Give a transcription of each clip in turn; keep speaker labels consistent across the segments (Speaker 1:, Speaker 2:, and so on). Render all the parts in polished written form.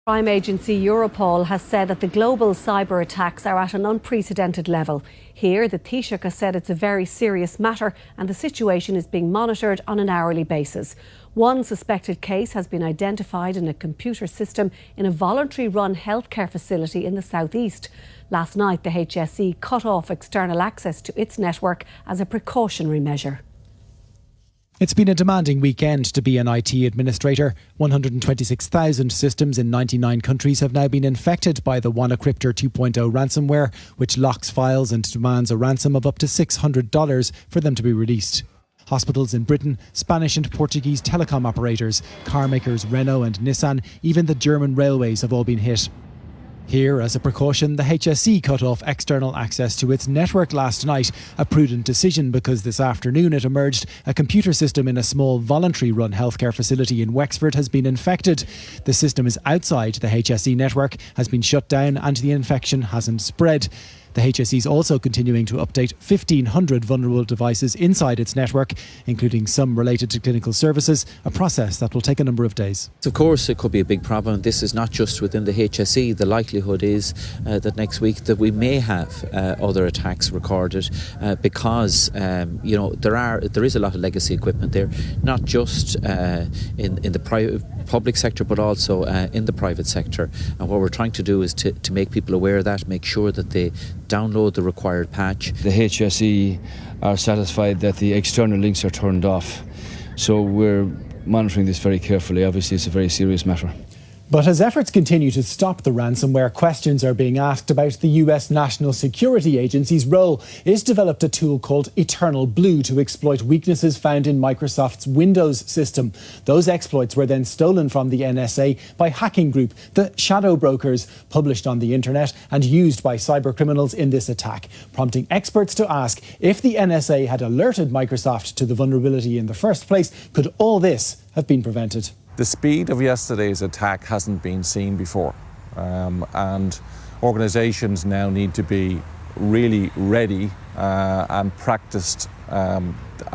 Speaker 1: Crime agency Europol has said that the global cyber attacks are at an unprecedented level. Here, the Taoiseach has said it's a very serious matter and the situation is being monitored on an hourly basis. One suspected case has been identified in a computer system in a voluntary-run healthcare facility in the southeast. Last night, the HSE cut off external access to its network as a precautionary measure.
Speaker 2: It's been a demanding weekend to be an IT administrator. 126,000 systems in 99 countries have now been infected by the WannaCryptor 2.0 ransomware, which locks files and demands a ransom of up to $600 for them to be released. Hospitals in Britain, Spanish and Portuguese telecom operators, car makers Renault and Nissan, even the German railways have all been hit. Here, as a precaution, the HSE cut off external access to its network last night, a prudent decision because this afternoon it emerged a computer system in a small voluntary-run healthcare facility in Wexford has been infected. The system is outside the HSE network, has been shut down and the infection hasn't spread. The HSE is also continuing to update 1,500 vulnerable devices inside its network, including some related to clinical services, a process that will take a number of days.
Speaker 3: Of course, it could be a big problem. This is not just within the HSE. The likelihood is that next week that we may have other attacks recorded because there is a lot of legacy equipment there, not just in the public sector, but also in the private sector. And what we're trying to do is to make people aware of that, make sure that they download the required patch.
Speaker 4: The HSE are satisfied that the external links are turned off. So we're monitoring this very carefully. Obviously, it's a very serious matter.
Speaker 2: But as efforts continue to stop the ransomware, questions are being asked about the US National Security Agency's role. It's developed a tool called Eternal Blue to exploit weaknesses found in Microsoft's Windows system. Those exploits were then stolen from the NSA by Hacking Group, the shadow brokers published on the internet and used by cybercriminals in this attack, prompting experts to ask if the NSA had alerted Microsoft to the vulnerability in the first place, could all this have been prevented?
Speaker 5: The speed of yesterday's attack hasn't been seen before, and organisations now need to be really ready and practiced an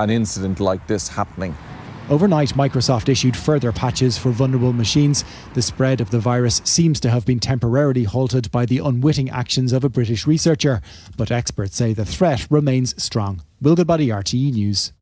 Speaker 5: incident like this happening.
Speaker 2: Overnight, Microsoft issued further patches for vulnerable machines. The spread of the virus seems to have been temporarily halted by the unwitting actions of a British researcher, but experts say the threat remains strong. Will Goodbody, RTE News.